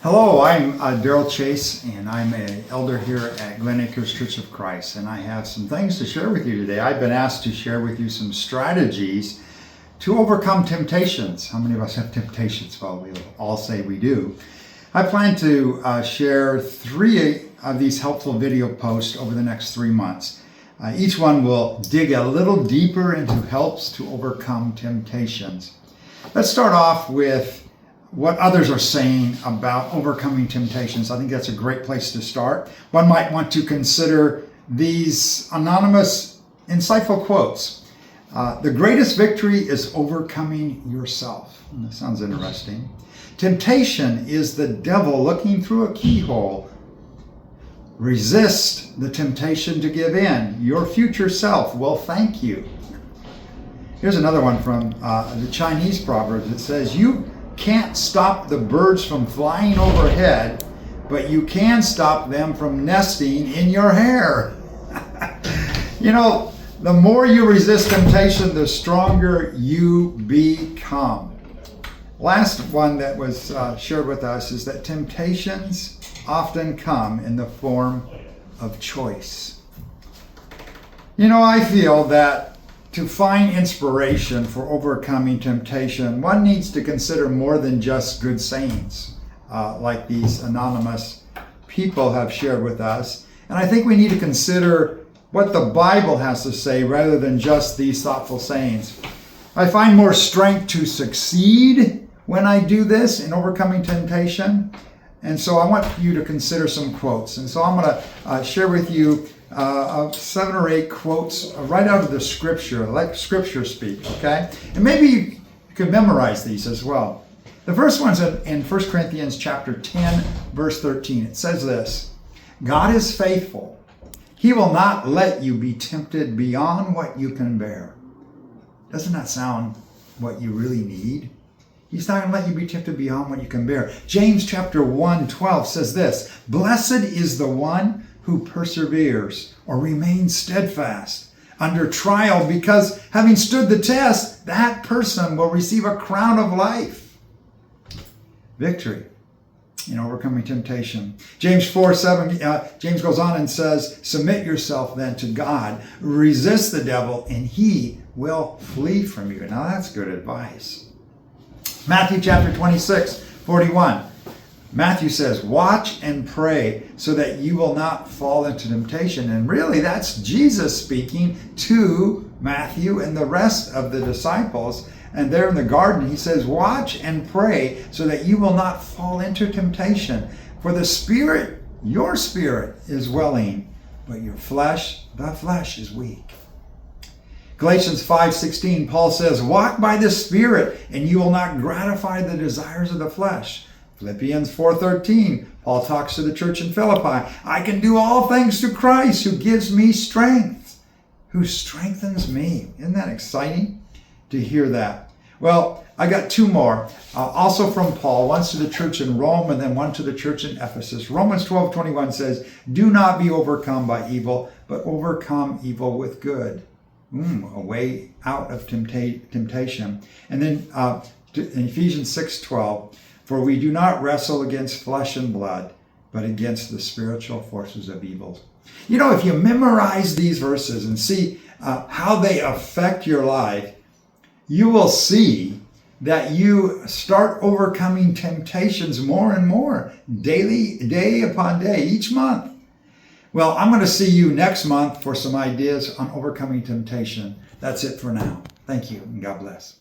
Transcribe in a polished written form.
Hello, I'm Darrell Chase, and I'm an elder here at Glen Acres Church of Christ, and I have some things to share with you today. I've been asked to share with you some strategies to overcome temptations. How many of us have temptations? Well, we'll all say we do. I plan to share 3 of these helpful video posts over the next 3 months. Each one will dig a little deeper into helps to overcome temptations. Let's start off with what others are saying about overcoming temptations. I think that's a great place to start. One might want to consider these anonymous, insightful quotes. The greatest victory is overcoming yourself. That sounds interesting. Temptation is the devil looking through a keyhole. Resist the temptation to give in. Your future self will thank you. Here's another one from the Chinese proverb that says, you can't stop the birds from flying overhead, but you can stop them from nesting in your hair. You know, the more you resist temptation, the stronger you become. Last one that was shared with us is that temptations often come in the form of choice. You know, I feel that to find inspiration for overcoming temptation, one needs to consider more than just good sayings, like these anonymous people have shared with us. And I think we need to consider what the Bible has to say rather than just these thoughtful sayings. I find more strength to succeed when I do this in overcoming temptation. And so I want you to consider some quotes. And so I'm going to share with you 7 or 8 quotes right out of the scripture, like scripture speak, okay? And maybe you can memorize these as well. The first one's in 1 Corinthians chapter 10, verse 13. It says this, God is faithful. He will not let you be tempted beyond what you can bear. Doesn't that sound what you really need? He's not going to let you be tempted beyond what you can bear. James chapter 1:12 says this, blessed is the one who perseveres or remains steadfast under trial, because having stood the test, that person will receive a crown of life. Victory in overcoming temptation. James 4:7, James goes on and says, submit yourself then to God, resist the devil, and he will flee from you. Now that's good advice. Matthew chapter 26:41. Matthew says, watch and pray so that you will not fall into temptation. And really, that's Jesus speaking to Matthew and the rest of the disciples. And there in the garden, he says, watch and pray so that you will not fall into temptation. For the spirit, your spirit is willing, but your flesh, the flesh is weak. Galatians 5:16, Paul says, walk by the Spirit, and you will not gratify the desires of the flesh. Philippians 4:13, Paul talks to the church in Philippi. I can do all things through Christ who gives me strength, who strengthens me. Isn't that exciting to hear that? Well, I got 2 more, also from Paul, once to the church in Rome and then one to the church in Ephesus. Romans 12:21 says, do not be overcome by evil, but overcome evil with good. A way out of temptation. And then in Ephesians 6:12, for we do not wrestle against flesh and blood, but against the spiritual forces of evil. You know, if you memorize these verses and see how they affect your life, you will see that you start overcoming temptations more and more, day upon day, each month. Well, I'm going to see you next month for some ideas on overcoming temptation. That's it for now. Thank you, and God bless.